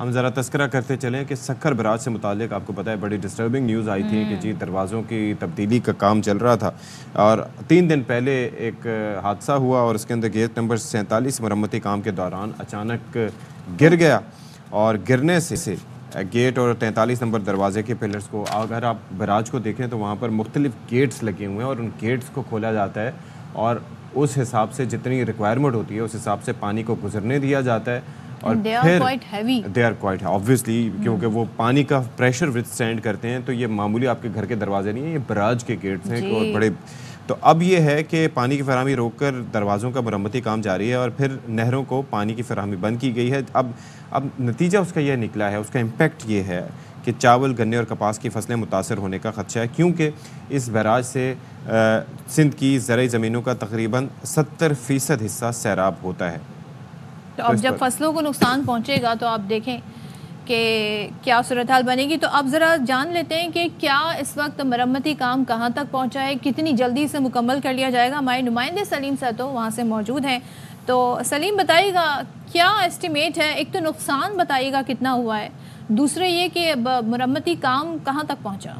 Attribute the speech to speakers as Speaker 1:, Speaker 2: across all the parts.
Speaker 1: ہم ذرا تذکرہ کرتے چلیں کہ سکھر براج سے متعلق آپ کو پتہ ہے بڑی ڈسٹربنگ نیوز آئی تھی کہ جی دروازوں کی تبدیلی کا کام چل رہا تھا اور 3 دن پہلے ایک حادثہ ہوا اور اس کے اندر گیٹ نمبر 47 مرمتی کام کے دوران اچانک گر گیا اور گرنے سے گیٹ اور 43 نمبر دروازے کے پلرز کو اگر آپ براج کو دیکھیں تو وہاں پر مختلف گیٹس لگے ہوئے ہیں اور ان گیٹس کو کھولا جاتا ہے اور اس حساب سے جتنی ریکوائرمنٹ ہوتی ہے اس حساب سے پانی کو گزرنے دیا جاتا ہے اور پھر they are quite obviously کیونکہ وہ پانی کا پریشر withstand کرتے ہیں تو یہ معمولی آپ کے گھر کے دروازے نہیں ہیں، یہ براج کے گیٹس ہیں اور بڑے تو اب یہ ہے کہ پانی کی فراہمی روک کر دروازوں کا مرمتی کام جاری ہے اور پھر نہروں کو پانی کی فراہمی بند کی گئی ہے۔ اب نتیجہ اس کا یہ نکلا ہے، اس کا امپیکٹ یہ ہے کہ چاول، گنے اور کپاس کی فصلیں متاثر ہونے کا خدشہ ہے کیونکہ اس بیراج سے سندھ کی زرعی زمینوں کا تقریباً 70% حصہ سیراب ہوتا ہے۔
Speaker 2: تو اب جب فصلوں کو نقصان پہنچے گا تو آپ دیکھیں کہ کیا صورتحال بنے گی۔ تو اب ذرا جان لیتے ہیں کہ کیا اس وقت مرمتی کام کہاں تک پہنچا ہے، کتنی جلدی سے مکمل کر لیا جائے گا۔ ہمارے نمائندے سلیم سیتو وہاں سے موجود ہیں، تو سلیم بتائیے گا کیا اسٹیمیٹ ہے، ایک تو نقصان بتائیے گا کتنا ہوا ہے، دوسرے یہ کہ مرمتی کام کہاں تک پہنچا۔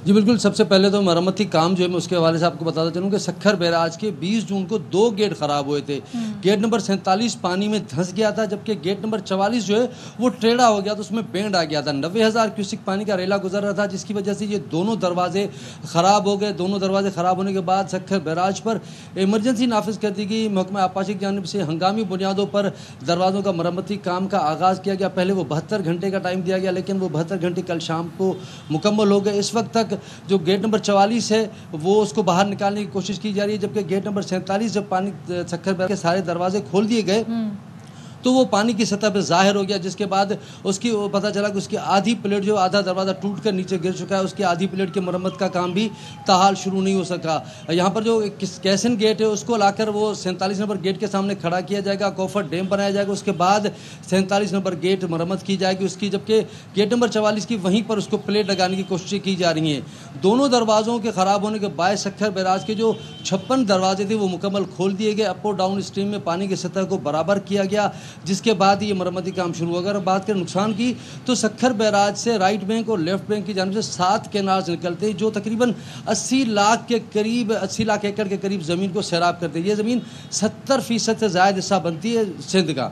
Speaker 3: جی بالکل، سب سے پہلے تو مرمتی کام جو ہے میں اس کے حوالے سے آپ کو بتاتا چلوں کہ سکھر بیراج کے 20 جون کو 2 گیٹ خراب ہوئے تھے۔ گیٹ نمبر 47 پانی میں دھنس گیا تھا جبکہ گیٹ نمبر 44 جو ہے وہ ٹیڑھا ہو گیا، تو اس میں بینڈ آ گیا تھا۔ 90,000 کیوسک پانی کا ریلا گزر رہا تھا جس کی وجہ سے یہ دونوں دروازے خراب ہو گئے۔ دونوں دروازے خراب ہونے کے بعد سکھر بیراج پر ایمرجنسی نافذ کر دی گئی۔ محکمہ آبپاشی کی جانب سے ہنگامی بنیادوں پر دروازوں کا مرمتی کام کا آغاز کیا گیا۔ پہلے وہ 72 گھنٹے کا ٹائم دیا گیا لیکن وہ 72 گھنٹے کل شام کو مکمل ہو گئے۔ اس وقت تک جو گیٹ نمبر 44 ہے وہ اس کو باہر نکالنے کی کوشش کی جا رہی ہے، جبکہ گیٹ نمبر 47 جب پانی سکھر بیراج کے سارے دروازے کھول دیے گئے تو وہ پانی کی سطح پہ ظاہر ہو گیا، جس کے بعد اس کی پتہ چلا کہ اس کی آدھی پلیٹ جو آدھا دروازہ ٹوٹ کر نیچے گر چکا ہے، اس کی آدھی پلیٹ کی مرمت کا کام بھی تاحال شروع نہیں ہو سکا۔ یہاں پر جو کیسن گیٹ ہے اس کو لا کر وہ 47 نمبر گیٹ کے سامنے کھڑا کیا جائے گا، کوفر ڈیم بنایا جائے گا، اس کے بعد 47 نمبر گیٹ مرمت کی جائے گی اس کی، جبکہ گیٹ نمبر 44 کی وہیں پر اس کو پلیٹ لگانے کی کوششیں کی جا رہی ہیں۔ دونوں دروازوں کے خراب ہونے کے باعث سکھر بیراج کے جو 56 دروازے تھے وہ مکمل کھول دیے گئے۔ اپ اور ڈاؤن اسٹریم میں پانی کی سطح کو برابر کیا گیا، جس کے بعد یہ مرمتی کام شروع ہوا۔ اگر بات کریں نقصان کی تو سکھر بیراج سے رائٹ بینک اور لیفٹ بینک کی جانب سے 7 کینالز نکلتے ہیں جو تقریباً 80 لاکھ ایکڑ کے قریب زمین کو سیراب کرتے ہیں۔ یہ زمین 70% سے زائد حصہ بنتی ہے سندھ کا۔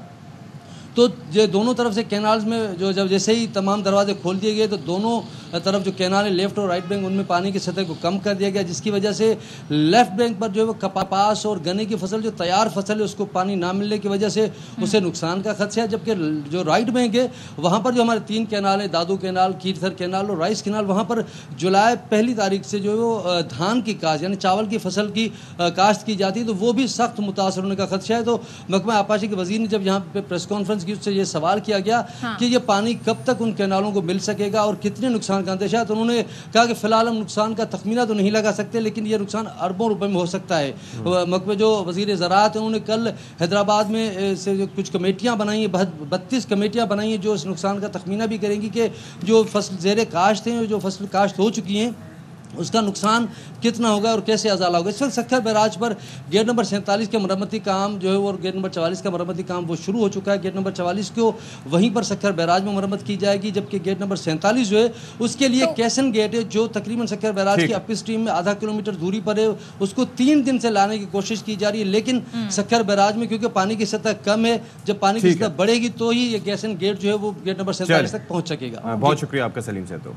Speaker 3: تو یہ دونوں طرف سے کینالز میں جب جیسے ہی تمام دروازے کھول دیے گئے تو دونوں طرف جو کینال ہے لیفٹ اور رائٹ بینک ان میں پانی کی سطح کو کم کر دیا گیا، جس کی وجہ سے لیفٹ بینک پر جو ہے وہ کپاس اور گنے کی فصل جو تیار فصل ہے اس کو پانی نہ ملنے کی وجہ سے اسے نقصان کا خدشہ ہے، جبکہ جو رائٹ بینک ہے وہاں پر جو ہمارے 3 کینال ہیں، دادو کینال، کیرتھر کینال اور رائس کینال، وہاں پر جولائی 1 تاریخ سے جو ہے وہ دھان کی کاشت یعنی چاول کی فصل کی کاشت کی جاتی ہے، تو وہ بھی سخت متاثر ہونے کا خدشہ ہے۔ تو محکمہ آبپاشی کے وزیر نے جب یہاں پہ پریس کانفرنس کی اس سے یہ سوال کیا گیا کہ یہ پانی کب تک ان کینالوں کو مل سکے گا اور کتنے نقصان کا اندیشہ ہے، تو انہوں نے کہا کہ فی الحال ہم نقصان کا تخمینہ تو نہیں لگا سکتے لیکن یہ نقصان اربوں روپے میں ہو سکتا ہے۔ محکمہ جو وزیر زراعت ہیں انہوں نے کل حیدرآباد میں سے کچھ کمیٹیاں بنائی ہیں، 32 کمیٹیاں بنائی ہیں جو اس نقصان کا تخمینہ بھی کریں گی کہ جو فصل زیر کاشت ہیں، جو فصل کاشت ہو چکی ہیں اس کا نقصان کتنا ہوگا اور کیسے ازالہ ہوگا۔ اس وقت سکھر بیراج پر گیٹ نمبر 47 کے مرمتی کام جو ہے اور گیٹ نمبر 44 کا مرمتی کام وہ شروع ہو چکا ہے۔ گیٹ نمبر 44 کو وہیں پر سکھر بیراج میں مرمت کی جائے گی، جبکہ گیٹ نمبر 47 جو ہے اس کے لیے کیسن گیٹ ہے جو تقریباً سکھر بیراج کی اپر اسٹریم میں آدھا کلومیٹر دوری پر ہے، اس کو 3 دن سے لانے کی کوشش کی جا رہی ہے، لیکن سکھر بیراج میں کیونکہ پانی کی سطح کم ہے، جب پانی کی سطح بڑھے گی تو ہی یہ کیسن گیٹ جو ہے وہ گیٹ نمبر 47 تک پہنچ سکے گا۔
Speaker 1: بہت شکریہ آپ کا سلیم سیتو۔